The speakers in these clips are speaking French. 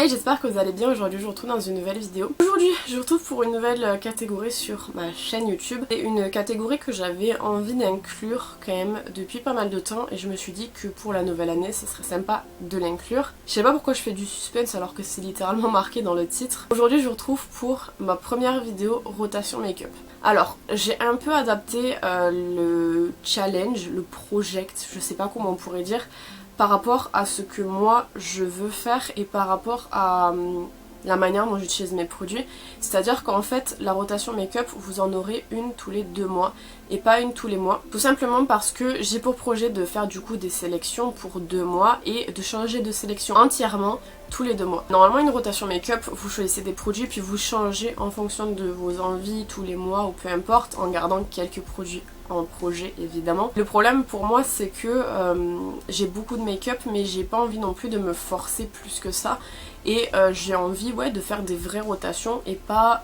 Hey, j'espère que vous allez bien. Aujourd'hui je vous retrouve dans une nouvelle vidéo. Aujourd'hui je vous retrouve pour une nouvelle catégorie sur ma chaîne YouTube. C'est une catégorie que j'avais envie d'inclure quand même depuis pas mal de temps et je me suis dit que pour la nouvelle année ce serait sympa de l'inclure. Je sais pas pourquoi je fais du suspense alors que c'est littéralement marqué dans le titre. Aujourd'hui je vous retrouve pour ma première vidéo rotation make-up. Alors j'ai un peu adapté le challenge, le project, je sais pas comment on pourrait dire, par rapport à ce que moi je veux faire et par rapport à la manière dont j'utilise mes produits. C'est-à-dire qu'en fait la rotation make-up vous en aurez une tous les 2 mois et pas une tous les mois. Tout simplement parce que j'ai pour projet de faire du coup des sélections pour 2 mois et de changer de sélection entièrement tous les 2 mois. Normalement une rotation make-up vous choisissez des produits puis vous changez en fonction de vos envies tous les mois ou peu importe en gardant quelques produits en projet évidemment. Le problème pour moi c'est que j'ai beaucoup de make-up mais j'ai pas envie non plus de me forcer plus que ça et j'ai envie de faire des vraies rotations et pas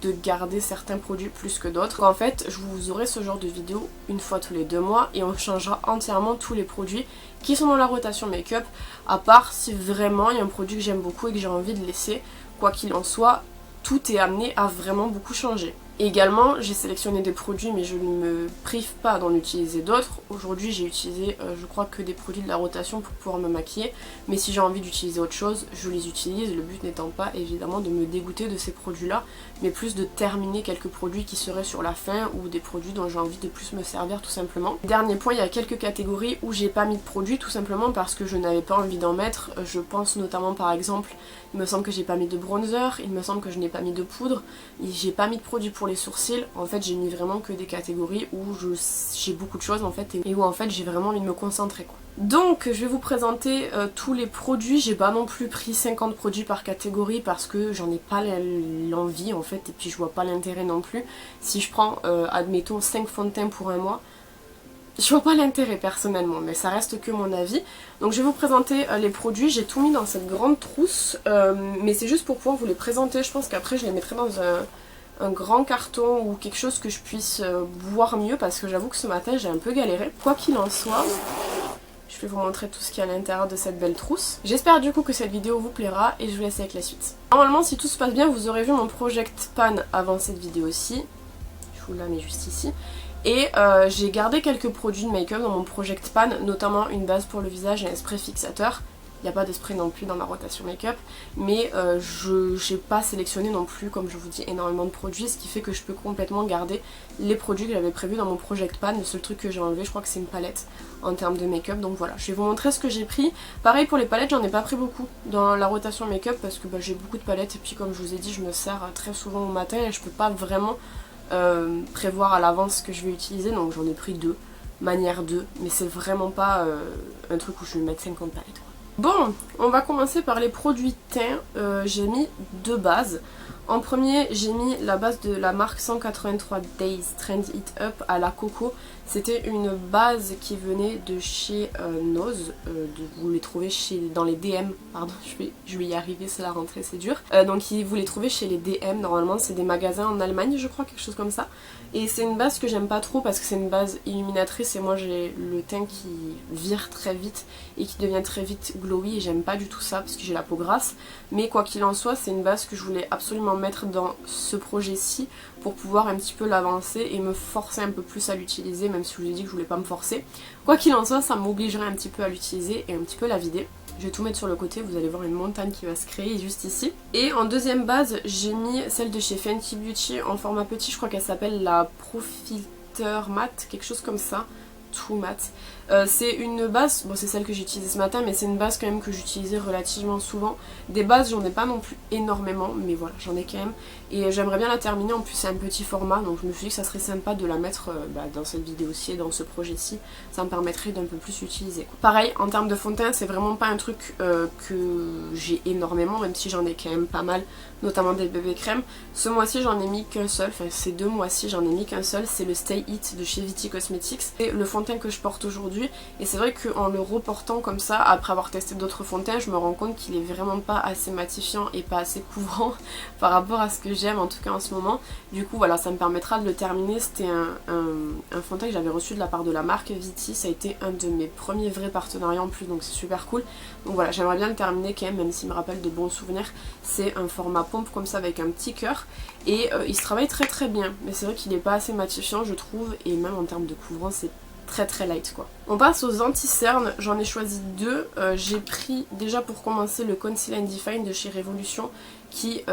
de garder certains produits plus que d'autres. En fait je vous aurai ce genre de vidéo une fois tous les 2 mois et on changera entièrement tous les produits qui sont dans la rotation make-up, à part si vraiment il y a un produit que j'aime beaucoup et que j'ai envie de laisser. Quoi qu'il en soit, tout est amené à vraiment beaucoup changer. Et également j'ai sélectionné des produits mais je ne me prive pas d'en utiliser d'autres. Aujourd'hui j'ai utilisé je crois que des produits de la rotation pour pouvoir me maquiller, mais si j'ai envie d'utiliser autre chose je les utilise, le but n'étant pas évidemment de me dégoûter de ces produits là, mais plus de terminer quelques produits qui seraient sur la fin ou des produits dont j'ai envie de plus me servir tout simplement. Dernier point, il y a quelques catégories où j'ai pas mis de produits tout simplement parce que je n'avais pas envie d'en mettre. Je pense notamment par exemple, il me semble que j'ai pas mis de bronzer, il me semble que je n'ai pas mis de poudre, j'ai pas mis de produits pour les sourcils. En fait j'ai mis vraiment que des catégories où j'ai beaucoup de choses en fait et où en fait j'ai vraiment envie de me concentrer quoi. Donc je vais vous présenter tous les produits. J'ai pas non plus pris 50 produits par catégorie parce que j'en ai pas l'envie en fait et puis je vois pas l'intérêt non plus. Si je prends admettons 5 fonds de teint pour un mois, je vois pas l'intérêt personnellement, mais ça reste que mon avis. Donc je vais vous présenter les produits, j'ai tout mis dans cette grande trousse, mais c'est juste pour pouvoir vous les présenter. Je pense qu'après je les mettrai dans un grand carton ou quelque chose que je puisse voir mieux parce que j'avoue que ce matin j'ai un peu galéré. Quoi qu'il en soit, je vais vous montrer tout ce qu'il y a à l'intérieur de cette belle trousse. J'espère du coup que cette vidéo vous plaira et je vous laisse avec la suite. Normalement si tout se passe bien vous aurez vu mon project pan avant cette vidéo-ci. Je vous la mets juste ici. Et j'ai gardé quelques produits de make-up dans mon project pan, notamment une base pour le visage et un spray fixateur. Il n'y a pas de spray non plus dans ma rotation make-up, mais je n'ai pas sélectionné non plus, comme je vous dis, énormément de produits, ce qui fait que je peux complètement garder les produits que j'avais prévus dans mon project pan. Le seul truc que j'ai enlevé, je crois que c'est une palette en termes de make-up, donc voilà, je vais vous montrer ce que j'ai pris. Pareil pour les palettes, j'en ai pas pris beaucoup dans la rotation make-up parce que j'ai beaucoup de palettes et puis comme je vous ai dit, je me sers très souvent au matin et je peux pas vraiment prévoir à l'avance ce que je vais utiliser, donc j'en ai pris 2, manière 2, mais c'est vraiment pas un truc où je vais mettre 50 palettes quoi. Bon, on va commencer par les produits teint. J'ai mis 2 bases. En premier, j'ai mis la base de la marque 183 Days Trend It Up à la coco. C'était une base qui venait de chez Nose. Vous les trouvez dans les DM. Pardon, je vais y arriver, c'est la rentrée, c'est dur. Donc vous les trouvez chez les DM. Normalement, c'est des magasins en Allemagne, je crois, quelque chose comme ça. Et c'est une base que j'aime pas trop parce que c'est une base illuminatrice et moi j'ai le teint qui vire très vite et qui devient très vite glowy et j'aime pas du tout ça parce que j'ai la peau grasse. Mais quoi qu'il en soit, c'est une base que je voulais absolument mettre dans ce projet-ci pour pouvoir un petit peu l'avancer et me forcer un peu plus à l'utiliser, même si je vous ai dit que je voulais pas me forcer. Quoi qu'il en soit, ça m'obligerait un petit peu à l'utiliser et un petit peu la vider. Je vais tout mettre sur le côté, vous allez voir une montagne qui va se créer juste ici. Et en deuxième base, j'ai mis celle de chez Fenty Beauty en format petit, je crois qu'elle s'appelle la Profiter Matte, quelque chose comme ça. True Matte. C'est une base, bon c'est celle que j'ai utilisée ce matin, mais c'est une base quand même que j'utilisais relativement souvent. Des bases j'en ai pas non plus énormément, mais voilà j'en ai quand même. Et j'aimerais bien la terminer, en plus c'est un petit format, donc je me suis dit que ça serait sympa de la mettre dans cette vidéo-ci et dans ce projet-ci. Ça me permettrait d'un peu plus utiliser quoi. Pareil, en termes de fond de teint, c'est vraiment pas un truc que j'ai énormément, même si j'en ai quand même pas mal, notamment des bébés crèmes. Ce mois-ci j'en ai mis qu'un seul, enfin ces 2 mois-ci j'en ai mis qu'un seul, c'est le Stay It de chez Viti Cosmetics. Et le fond fond de teint que je porte aujourd'hui et c'est vrai qu'en le reportant comme ça, après avoir testé d'autres fonds de teint, je me rends compte qu'il est vraiment pas assez matifiant et pas assez couvrant par rapport à ce que j'aime en tout cas en ce moment. Du coup voilà, ça me permettra de le terminer. C'était un fond de teint que j'avais reçu de la part de la marque Viti, ça a été un de mes premiers vrais partenariats en plus, donc c'est super cool. Donc voilà, j'aimerais bien le terminer quand même s'il me rappelle de bons souvenirs. C'est un format pompe comme ça avec un petit cœur et il se travaille très très bien, mais c'est vrai qu'il n'est pas assez matifiant je trouve, et même en termes de couvrance c'est très très light quoi. On passe aux anti-cernes, j'en ai choisi deux. J'ai pris déjà pour commencer le Conceal and Define de chez Révolution qui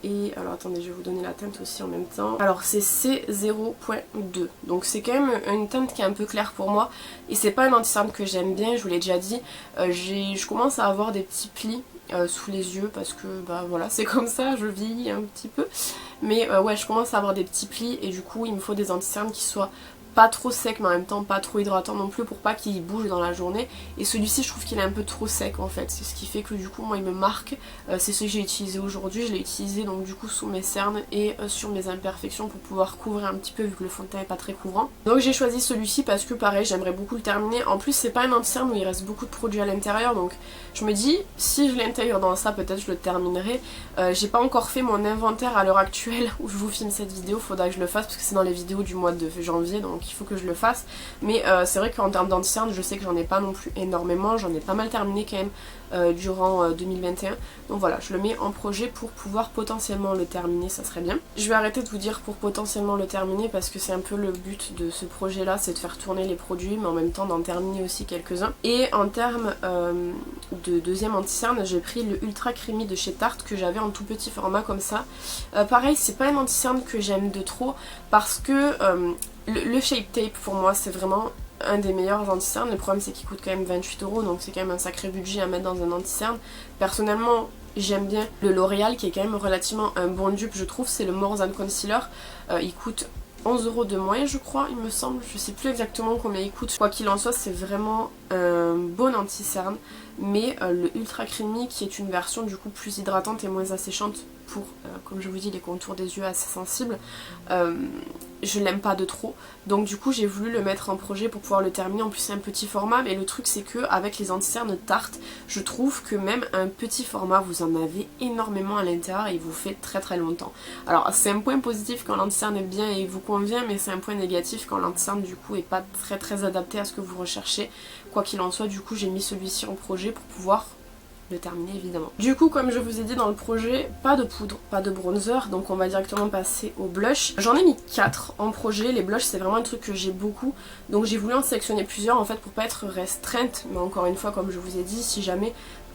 est... Alors attendez, je vais vous donner la teinte aussi en même temps. Alors c'est C0.2, donc c'est quand même une teinte qui est un peu claire pour moi et c'est pas un anti-cerne que j'aime bien, je vous l'ai déjà dit. Je commence à avoir des petits plis sous les yeux parce que bah voilà, c'est comme ça, je vieillis un petit peu. Mais ouais, je commence à avoir des petits plis et du coup il me faut des anti-cernes qui soient pas trop sec mais en même temps pas trop hydratant non plus pour pas qu'il bouge dans la journée, et celui-ci je trouve qu'il est un peu trop sec en fait, c'est ce qui fait que du coup moi il me marque. C'est ce que j'ai utilisé aujourd'hui, je l'ai utilisé donc du coup sous mes cernes et sur mes imperfections pour pouvoir couvrir un petit peu vu que le fond de teint est pas très couvrant. Donc j'ai choisi celui-ci parce que pareil j'aimerais beaucoup le terminer, en plus c'est pas un anti-cerne où il reste beaucoup de produits à l'intérieur, donc je me dis si je l'intègre dans ça peut-être je le terminerai. J'ai pas encore fait mon inventaire à l'heure actuelle où je vous filme cette vidéo, faudra que je le fasse parce que c'est dans les vidéos du mois de janvier donc il faut que je le fasse, mais c'est vrai qu'en termes d'anti-cerne je sais que j'en ai pas non plus énormément, j'en ai pas mal terminé quand même durant 2021, donc voilà, je le mets en projet pour pouvoir potentiellement le terminer, ça serait bien. Je vais arrêter de vous dire pour potentiellement le terminer parce que c'est un peu le but de ce projet là, c'est de faire tourner les produits mais en même temps d'en terminer aussi quelques-uns. Et en termes de deuxième anti-cerne, j'ai pris le Ultra Creamy de chez Tarte que j'avais en tout petit format comme ça. Pareil, c'est pas un anti-cerne que j'aime de trop parce que le Shape Tape pour moi c'est vraiment un des meilleurs anti-cernes. Le problème c'est qu'il coûte quand même 28 € donc c'est quand même un sacré budget à mettre dans un anti-cerne. Personnellement j'aime bien le L'Oréal qui est quand même relativement un bon dupe je trouve, c'est le More Than Concealer. Il coûte 11 € de moins je crois il me semble, je sais plus exactement combien il coûte. Quoi qu'il en soit c'est vraiment un bon anti-cerne, mais le Ultra Creamy qui est une version du coup plus hydratante et moins asséchante pour, comme je vous dis, les contours des yeux assez sensibles, je l'aime pas de trop, donc du coup j'ai voulu le mettre en projet pour pouvoir le terminer. En plus c'est un petit format, mais le truc c'est que avec les anti-cernes Tarte, je trouve que même un petit format vous en avez énormément à l'intérieur et il vous fait très très longtemps. Alors c'est un point positif quand l'anti-cerne est bien et vous convient, mais c'est un point négatif quand l'anti-cerne du coup est pas très très adapté à ce que vous recherchez. Quoi qu'il en soit, du coup j'ai mis celui-ci en projet pour pouvoir le terminer évidemment. Du coup comme je vous ai dit dans le projet, pas de poudre, pas de bronzer, donc on va directement passer au blush. J'en ai mis 4 en projet, les blushs c'est vraiment un truc que j'ai beaucoup, donc j'ai voulu en sélectionner plusieurs en fait pour pas être restreinte, mais encore une fois comme je vous ai dit, si jamais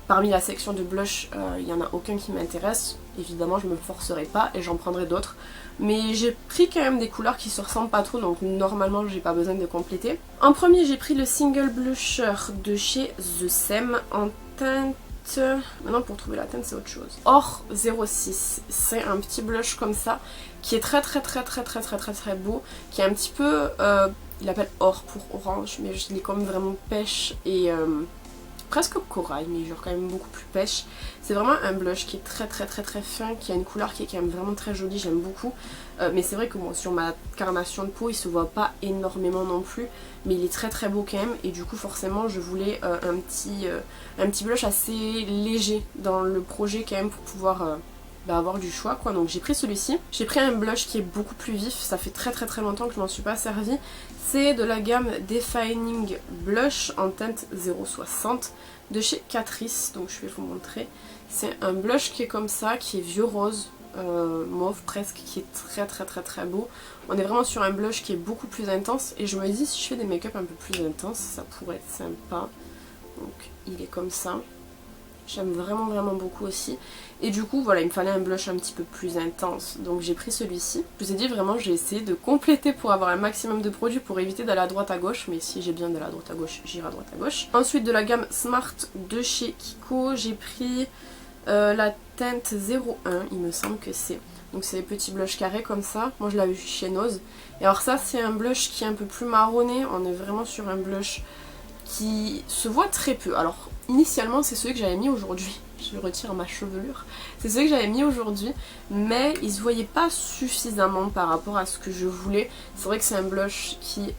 parmi la section de blush il n'y en a aucun qui m'intéresse, évidemment je me forcerai pas et j'en prendrai d'autres. Mais j'ai pris quand même des couleurs qui se ressemblent pas trop, donc normalement j'ai pas besoin de compléter. En premier j'ai pris le Single Blusher de chez The Sem en teinte... Maintenant pour trouver la teinte c'est autre chose. Or 06, c'est un petit blush comme ça qui est très beau, qui est un petit peu, il appelle or pour orange, mais je l'ai comme vraiment pêche et presque corail, mais genre quand même beaucoup plus pêche. C'est vraiment un blush qui est très fin, qui a une couleur qui est quand même vraiment très jolie, j'aime beaucoup. Mais c'est vrai que bon, sur ma carnation de peau il se voit pas énormément non plus, mais il est très beau quand même, et du coup forcément je voulais un petit blush assez léger dans le projet quand même pour pouvoir avoir du choix quoi. Donc j'ai pris celui-ci. J'ai pris un blush qui est beaucoup plus vif, ça fait très longtemps que je m'en suis pas servi. C'est de la gamme Defining Blush en teinte 060 de chez Catrice, donc je vais vous montrer. C'est un blush qui est comme ça, qui est vieux rose, mauve presque, qui est très beau. On est vraiment sur un blush qui est beaucoup plus intense et je me dis si je fais des make-up un peu plus intenses ça pourrait être sympa. Donc il est comme ça. J'aime vraiment beaucoup aussi. Et du coup voilà, il me fallait un blush un petit peu plus intense, donc j'ai pris celui-ci. Je vous ai dit vraiment j'ai essayé de compléter pour avoir un maximum de produits pour éviter d'aller à droite à gauche, mais si j'ai bien de la droite à gauche, j'irai à droite à gauche. Ensuite de la gamme Smart de chez Kiko, j'ai pris la teinte 01, il me semble que c'est. Donc c'est des petits blushs carrés comme ça, moi je l'avais vu chez Nose. Et alors ça c'est un blush qui est un peu plus marronné, on est vraiment sur un blush qui se voit très peu. Alors initialement c'est celui que j'avais mis aujourd'hui, je retire ma chevelure, c'est celui que j'avais mis aujourd'hui, mais il se voyait pas suffisamment par rapport à ce que je voulais. C'est vrai que c'est un blush qui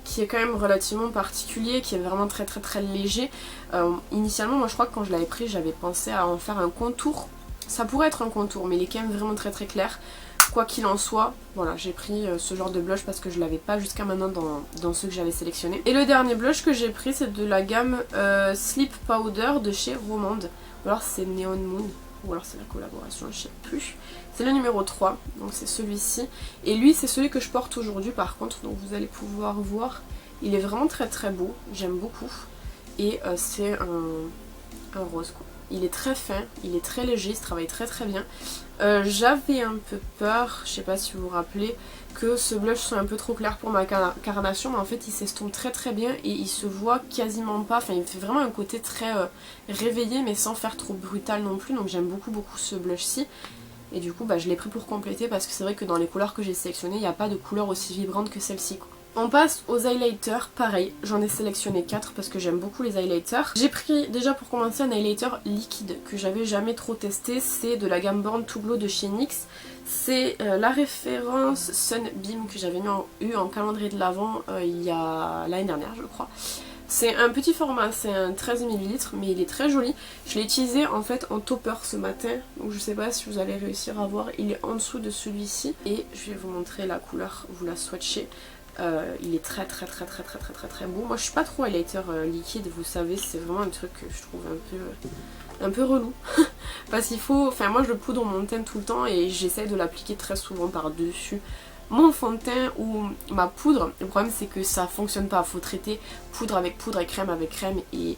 qui est quand même relativement particulier, qui est vraiment très très très léger. Initialement moi je crois que quand je l'avais pris j'avais pensé à en faire un contour. Ça pourrait être un contour mais il est quand même vraiment très très clair. Quoi qu'il en soit, voilà, j'ai pris ce genre de blush parce que je l'avais pas jusqu'à maintenant dans ceux que j'avais sélectionnés. Et le dernier blush que j'ai pris c'est de la gamme Sleep Powder de chez Romande. Ou alors c'est Neon Moon, ou alors c'est la collaboration, je sais plus. C'est le numéro 3, donc c'est celui-ci. Et lui c'est celui que je porte aujourd'hui par contre, donc vous allez pouvoir voir. Il est vraiment très très beau, j'aime beaucoup. Et c'est un rose quoi. Il est très fin, il est très léger, il se travaille très très bien. J'avais un peu peur, je sais pas si vous vous rappelez, que ce blush soit un peu trop clair pour ma carnation, mais en fait il s'estompe très très bien et il se voit quasiment pas, enfin il fait vraiment un côté très réveillé mais sans faire trop brutal non plus, donc j'aime beaucoup beaucoup ce blush-ci. Et du coup bah, je l'ai pris pour compléter parce que c'est vrai que dans les couleurs que j'ai sélectionnées, il n'y a pas de couleur aussi vibrante que celle-ci quoi. On passe aux highlighters, pareil, j'en ai sélectionné 4 parce que j'aime beaucoup les highlighters. J'ai pris déjà pour commencer un highlighter liquide que j'avais jamais trop testé, c'est de la gamme Born to Glow de chez NYX. C'est la référence Sunbeam que j'avais eu en calendrier de l'Avent il y a l'année dernière je crois. C'est un petit format, c'est un 13 ml mais il est très joli. Je l'ai utilisé en fait en topper ce matin, donc je sais pas si vous allez réussir à voir, il est en dessous de celui-ci. Et je vais vous montrer la couleur, vous la swatchez. Il est très très très très très très très très beau. Moi je suis pas trop highlighter liquide, vous savez, c'est vraiment un truc que je trouve un peu relou. Parce qu'il faut, enfin moi je le poudre mon teint tout le temps et j'essaie de l'appliquer très souvent par dessus mon fond de teint ou ma poudre. Le problème c'est que ça fonctionne pas, faut traiter poudre avec poudre et crème avec crème et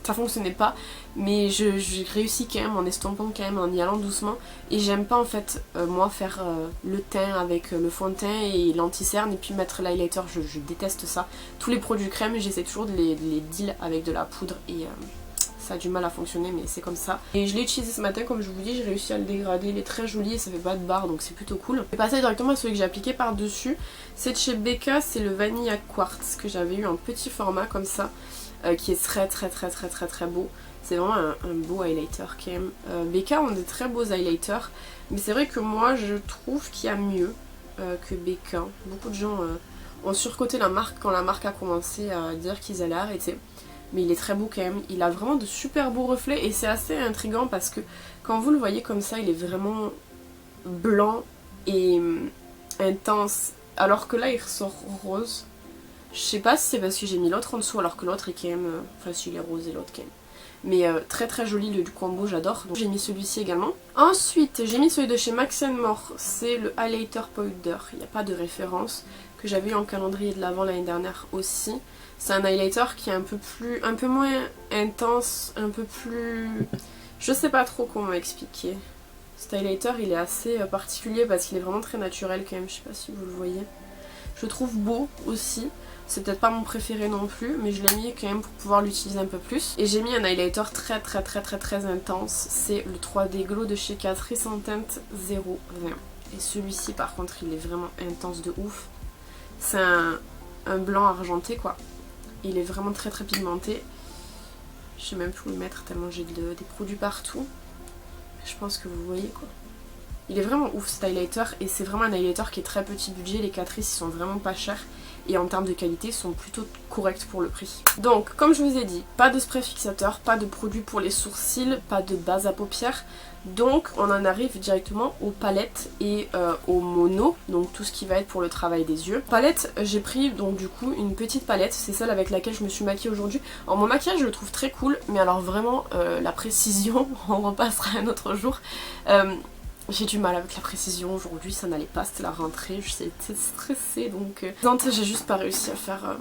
ça fonctionnait pas, mais j'ai réussi quand même en estompant quand même, en y allant doucement. Et j'aime pas en fait moi faire le teint avec le fond de teint et l'anti-cerne et puis mettre l'highlighter, je déteste ça. Tous les produits crème j'essaie toujours de les deal avec de la poudre et ça a du mal à fonctionner mais c'est comme ça. Et je l'ai utilisé ce matin comme je vous dis, j'ai réussi à le dégrader, il est très joli et ça fait pas de barre donc c'est plutôt cool. Je vais passer directement à celui que j'ai appliqué par dessus, c'est de chez Becca, c'est le Vanilla Quartz que j'avais eu en petit format comme ça. Qui est très très très très très très beau. C'est vraiment un beau highlighter quand même. Becca ont des très beaux highlighters, mais c'est vrai que moi je trouve qu'il y a mieux que Becca. Beaucoup de gens ont surcoté la marque quand la marque a commencé à dire qu'ils allaient arrêter. Mais il est très beau quand même, il a vraiment de super beaux reflets et c'est assez intriguant parce que quand vous le voyez comme ça, il est vraiment blanc et intense, alors que là il ressort rose. Je sais pas si c'est parce que j'ai mis l'autre en dessous alors que l'autre est quand même... Enfin si, il est rose et l'autre quand même. Mais très très joli le combo, j'adore. Donc j'ai mis celui-ci également. Ensuite j'ai mis celui de chez Max & More. C'est le Highlighter Powder. Il n'y a pas de référence. Que j'avais eu en calendrier de l'Avent l'année dernière aussi. C'est un highlighter qui est un peu moins intense, un peu plus... Je sais pas trop comment expliquer. Cet highlighter il est assez particulier parce qu'il est vraiment très naturel quand même. Je sais pas si vous le voyez. Je le trouve beau aussi. C'est peut-être pas mon préféré non plus, mais je l'ai mis quand même pour pouvoir l'utiliser un peu plus. Et j'ai mis un highlighter très très très très très intense. C'est le 3D Glow de chez Catrice en teinte 020. Et celui-ci par contre il est vraiment intense de ouf. C'est un blanc argenté quoi. Il est vraiment très très pigmenté. Je sais même plus où le mettre tellement j'ai des produits partout. Je pense que vous voyez quoi. Il est vraiment ouf cet highlighter et c'est vraiment un highlighter qui est très petit budget. Les Catrice ils sont vraiment pas chers. Et en termes de qualité, ils sont plutôt corrects pour le prix. Donc, comme je vous ai dit, pas de spray fixateur, pas de produit pour les sourcils, pas de base à paupières. Donc, on en arrive directement aux palettes et aux monos, donc tout ce qui va être pour le travail des yeux. Palette, j'ai pris donc du coup une petite palette, c'est celle avec laquelle je me suis maquillée aujourd'hui. Alors mon maquillage, je le trouve très cool, mais alors vraiment, la précision, on repassera un autre jour. J'ai du mal avec la précision aujourd'hui, ça n'allait pas, c'était la rentrée, j'étais stressée donc... j'ai juste pas réussi à faire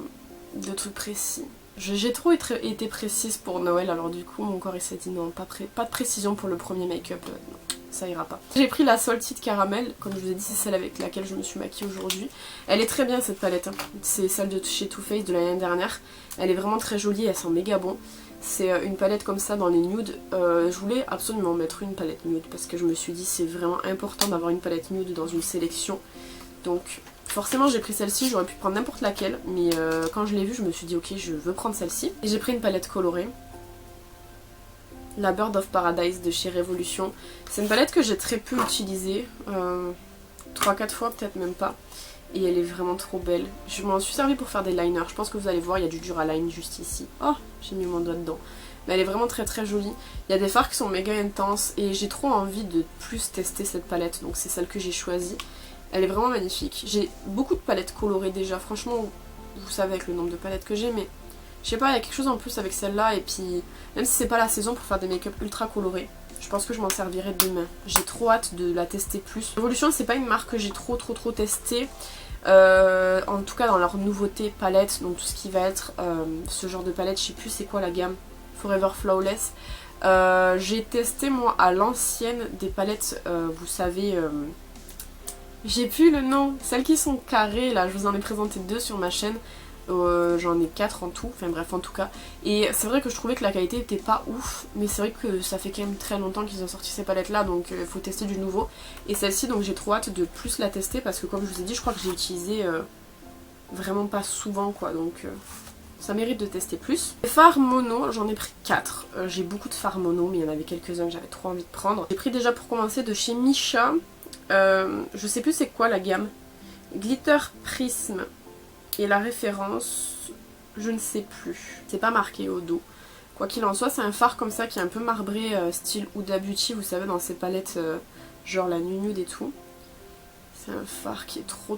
de trucs précis. J'ai trop été précise pour Noël, alors du coup mon corps il s'est dit non, pas de précision pour le premier make-up, non, ça ira pas. J'ai pris la Salted Caramel, comme je vous ai dit c'est celle avec laquelle je me suis maquillée aujourd'hui. Elle est très bien cette palette, hein. C'est celle de chez Too Faced de l'année dernière. Elle est vraiment très jolie, elle sent méga bon. C'est une palette comme ça dans les nudes. Je voulais absolument mettre une palette nude parce que je me suis dit c'est vraiment important d'avoir une palette nude dans une sélection. Donc forcément j'ai pris celle-ci, j'aurais pu prendre n'importe laquelle. Mais quand je l'ai vue je me suis dit ok je veux prendre celle-ci. Et j'ai pris une palette colorée. La Bird of Paradise de chez Révolution. C'est une palette que j'ai très peu utilisée. 3-4 fois peut-être même pas. et elle est vraiment trop belle. Je m'en suis servi pour faire des liners, je pense que vous allez voir, il y a du Duraline juste ici. Oh, j'ai mis mon doigt dedans. Mais elle est vraiment très très jolie. Il y a des fards qui sont méga intenses et j'ai trop envie de plus tester cette palette, donc c'est celle que j'ai choisie. Elle est vraiment magnifique. J'ai beaucoup de palettes colorées déjà, franchement, vous savez avec le nombre de palettes que j'ai, mais je sais pas, il y a quelque chose en plus avec celle-là, et puis même si c'est pas la saison pour faire des make-up ultra colorés, je pense que je m'en servirai demain. J'ai trop hâte de la tester plus. Evolution, c'est pas une marque que j'ai trop testée. En tout cas dans leur nouveauté palette, donc tout ce qui va être ce genre de palette, je sais plus c'est quoi la gamme, Forever Flawless. J'ai testé moi à l'ancienne des palettes, vous savez, j'ai plus le nom, celles qui sont carrées là, je vous en ai présenté 2 sur ma chaîne. J'en ai 4 en tout, enfin bref en tout cas. Et c'est vrai que je trouvais que la qualité était pas ouf, mais c'est vrai que ça fait quand même très longtemps qu'ils ont sorti ces palettes là, donc il faut tester du nouveau. Et celle-ci, donc j'ai trop hâte de plus la tester parce que comme je vous ai dit, je crois que j'ai utilisé vraiment pas souvent quoi, donc ça mérite de tester plus. Les fards mono, j'en ai pris 4. J'ai beaucoup de fards mono, mais il y en avait quelques-uns que j'avais trop envie de prendre. J'ai pris déjà pour commencer de chez Missha, je sais plus c'est quoi la gamme, Glitter Prism. Et la référence, je ne sais plus. C'est pas marqué au dos. Quoi qu'il en soit, c'est un fard comme ça qui est un peu marbré, style Huda Beauty, vous savez, dans ces palettes genre la nude et tout. C'est un fard qui est trop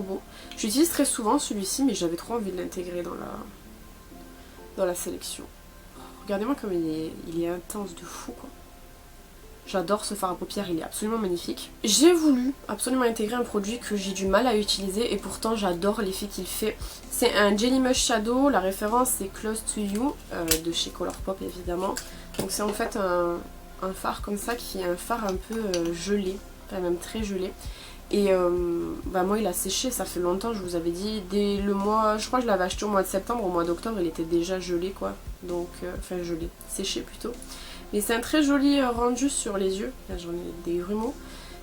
beau. J'utilise très souvent celui-ci, mais j'avais trop envie de l'intégrer dans la sélection. Regardez-moi comme il est intense de fou, quoi. J'adore ce fard à paupières, il est absolument magnifique. J'ai voulu absolument intégrer un produit que j'ai du mal à utiliser et pourtant j'adore l'effet qu'il fait. C'est un Jelly Mush Shadow, la référence c'est Close to You, de chez Colourpop évidemment. Donc c'est en fait un fard comme ça qui est un fard un peu gelé, enfin même très gelé. Et bah moi il a séché, ça fait longtemps, je vous avais dit, dès le mois, je crois que je l'avais acheté au mois de septembre, au mois d'octobre il était déjà gelé quoi. Donc, enfin gelé, séché plutôt. Mais c'est un très joli rendu sur les yeux. Là j'en ai des grumeaux.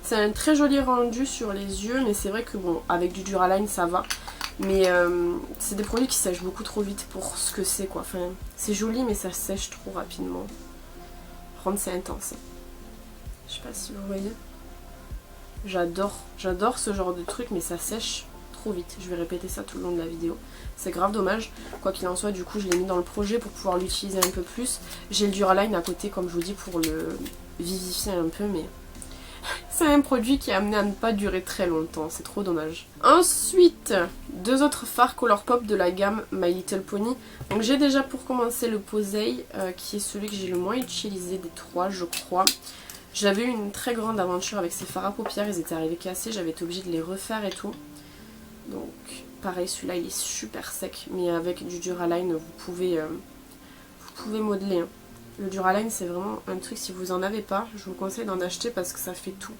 C'est un très joli rendu sur les yeux, mais c'est vrai que bon, avec du Duraline ça va. Mais c'est des produits qui sèchent beaucoup trop vite pour ce que c'est quoi. Enfin, c'est joli mais ça sèche trop rapidement. Par contre c'est intense. Je sais pas si vous voyez. J'adore ce genre de truc, mais ça sèche trop vite. Je vais répéter ça tout le long de la vidéo. C'est grave dommage. Quoi qu'il en soit, du coup, je l'ai mis dans le projet pour pouvoir l'utiliser un peu plus. J'ai le Duraline à côté, comme je vous dis, pour le vivifier un peu, mais c'est un produit qui est amené à ne pas durer très longtemps. C'est trop dommage. Ensuite, 2 autres fards Colourpop de la gamme My Little Pony. Donc j'ai déjà pour commencer le Posey, qui est celui que j'ai le moins utilisé des 3, je crois. J'avais eu une très grande aventure avec ces fards à paupières, ils étaient arrivés cassés, j'avais été obligée de les refaire et tout. Donc pareil, celui-là il est super sec, mais avec du Duraline vous pouvez modeler. Hein. Le Duraline c'est vraiment un truc, si vous en avez pas, je vous conseille d'en acheter parce que ça fait tout.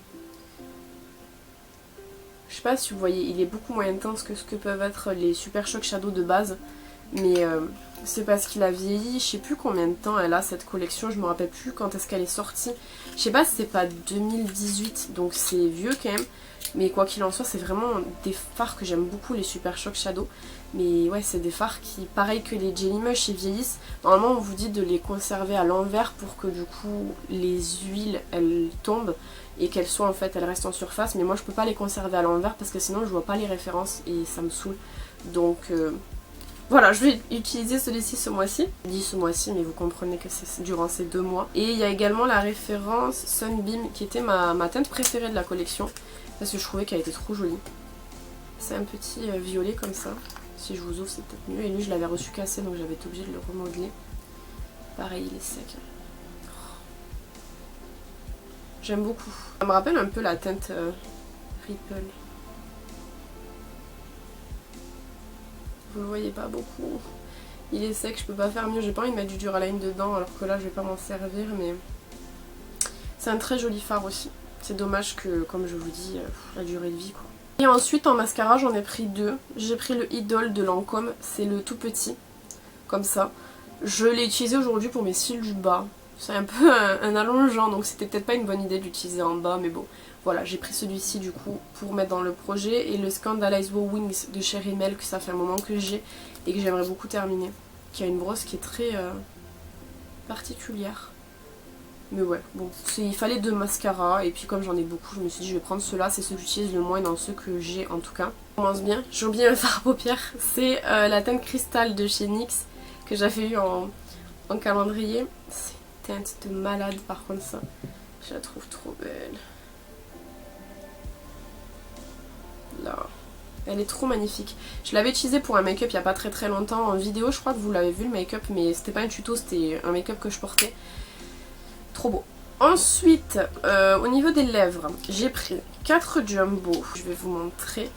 Je sais pas si vous voyez, il est beaucoup moins intense que ce que peuvent être les Super Shock Shadow de base. Mais c'est parce qu'il a vieilli, je sais plus combien de temps elle a cette collection, je me rappelle plus quand est-ce qu'elle est sortie. Je sais pas si c'est pas 2018, donc c'est vieux quand même. Mais quoi qu'il en soit, c'est vraiment des fards que j'aime beaucoup, les Super Shock Shadow. Mais ouais, c'est des fards qui, pareil que les Jelly Mush, ils vieillissent. Normalement, on vous dit de les conserver à l'envers pour que du coup, les huiles, elles tombent et qu'elles soient en fait, elles restent en surface. Mais moi, je peux pas les conserver à l'envers parce que sinon, je vois pas les références et ça me saoule. Donc voilà, je vais utiliser celui-ci ce mois-ci. Je dis ce mois-ci, mais vous comprenez que c'est durant ces 2 mois. Et il y a également la référence Sunbeam qui était ma teinte préférée de la collection. Parce que je trouvais qu'elle était trop jolie. C'est un petit violet comme ça. Si je vous ouvre, c'est peut-être mieux. Et lui, je l'avais reçu cassé, donc j'avais été obligée de le remodeler. Pareil, il est sec. J'aime beaucoup. Ça me rappelle un peu la teinte Ripple. Vous le voyez pas beaucoup. Il est sec, je peux pas faire mieux. J'ai pas envie de mettre du Duraline dedans, alors que là, je vais pas m'en servir. Mais c'est un très joli fard aussi. C'est dommage que, comme je vous dis, la durée de vie quoi. Et ensuite en mascara j'en ai pris 2. J'ai pris le Idol de Lancôme, c'est le tout petit, comme ça. Je l'ai utilisé aujourd'hui pour mes cils du bas. C'est un peu un allongeant, donc c'était peut-être pas une bonne idée d'utiliser en bas, mais bon. Voilà, j'ai pris celui-ci du coup pour mettre dans le projet. Et le Scandalize Wow Wings de chez Rimmel, que ça fait un moment que j'ai et que j'aimerais beaucoup terminer. Qui a une brosse qui est très particulière. Mais ouais, bon, il fallait 2 mascaras et puis comme j'en ai beaucoup, je me suis dit je vais prendre ceux-là, c'est ceux que j'utilise le moins dans ceux que j'ai en tout cas. Ça commence bien. J'ai oublié un fard à paupières, c'est la teinte cristal de chez NYX que j'avais eu en calendrier. C'est une teinte de malade par contre ça, je la trouve trop belle. Là. Elle est trop magnifique. Je l'avais utilisé pour un make-up il n'y a pas très longtemps en vidéo, je crois que vous l'avez vu le make-up, mais c'était pas un tuto, c'était un make-up que je portais. Trop beau. Ensuite, au niveau des lèvres, j'ai pris 4 jumbo. Je vais vous montrer.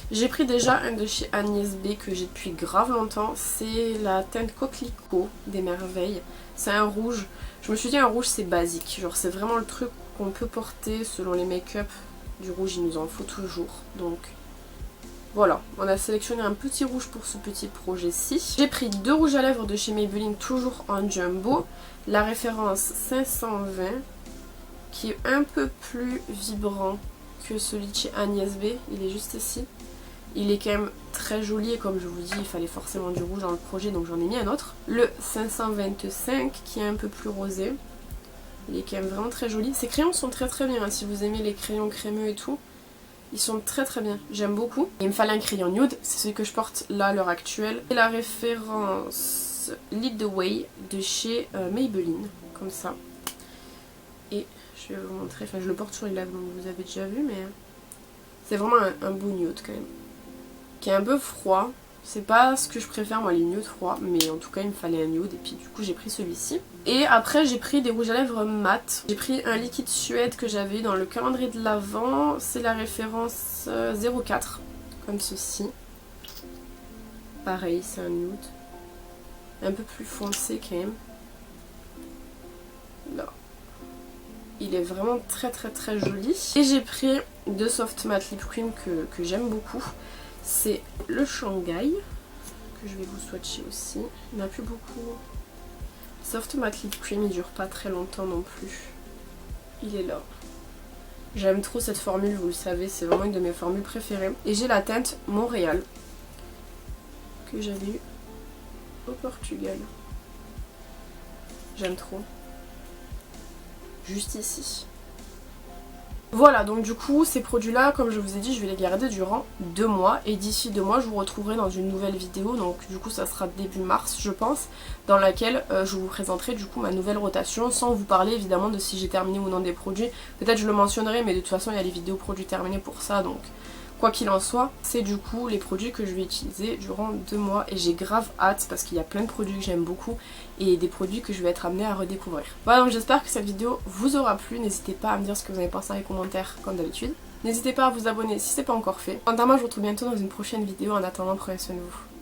J'ai pris déjà un de chez Agnès B que j'ai depuis grave longtemps. C'est la teinte Coquelicot des Merveilles. C'est un rouge. Je me suis dit un rouge c'est basique. Genre c'est vraiment le truc qu'on peut porter selon les make-up. Du rouge il nous en faut toujours. Donc voilà, on a sélectionné un petit rouge pour ce petit projet-ci. J'ai pris 2 rouges à lèvres de chez Maybelline, toujours en jumbo. La référence 520, qui est un peu plus vibrant que celui de chez Agnès B. Il est juste ici. Il est quand même très joli et comme je vous dis, il fallait forcément du rouge dans le projet, donc j'en ai mis un autre. Le 525, qui est un peu plus rosé. Il est quand même vraiment très joli. Ces crayons sont très bien, hein, si vous aimez les crayons crémeux et tout. Ils sont très bien, j'aime beaucoup. Il me fallait un crayon nude, c'est celui que je porte là à l'heure actuelle. Et la référence Lead the Way de chez Maybelline, comme ça. Et je vais vous montrer, enfin je le porte sur les lèvres donc vous avez déjà vu, mais c'est vraiment un beau nude quand même. Qui est un peu froid, c'est pas ce que je préfère moi les nudes froids, mais en tout cas il me fallait un nude et puis du coup j'ai pris celui-ci. Et après j'ai pris des rouges à lèvres mat. J'ai pris un liquide Suède que j'avais eu dans le calendrier de l'Avent, c'est la référence 04, comme ceci. Pareil c'est un nude, un peu plus foncé quand même. Là. Il est vraiment très joli. Et j'ai pris 2 soft matte lip cream que j'aime beaucoup. C'est le Shanghai, que je vais vous swatcher aussi. Il n'y en a plus beaucoup. Soft matte lip cream, il dure pas très longtemps non plus. Il est là. J'aime trop cette formule, vous le savez, c'est vraiment une de mes formules préférées. Et j'ai la teinte Montréal, que j'avais eu au Portugal. J'aime trop. Juste ici. Voilà, donc du coup ces produits là, comme je vous ai dit, je vais les garder durant 2 mois et d'ici 2 mois je vous retrouverai dans une nouvelle vidéo, donc du coup ça sera début mars je pense, dans laquelle je vous présenterai du coup ma nouvelle rotation sans vous parler évidemment de si j'ai terminé ou non des produits. Peut-être je le mentionnerai, mais de toute façon il y a les vidéos produits terminés pour ça, donc quoi qu'il en soit, c'est du coup les produits que je vais utiliser durant 2 mois et j'ai grave hâte parce qu'il y a plein de produits que j'aime beaucoup et des produits que je vais être amenée à redécouvrir. Voilà, donc j'espère que cette vidéo vous aura plu, n'hésitez pas à me dire ce que vous avez pensé dans les commentaires comme d'habitude. N'hésitez pas à vous abonner si c'est pas encore fait. Quant à moi, je vous retrouve bientôt dans une prochaine vidéo, en attendant prenez soin de vous.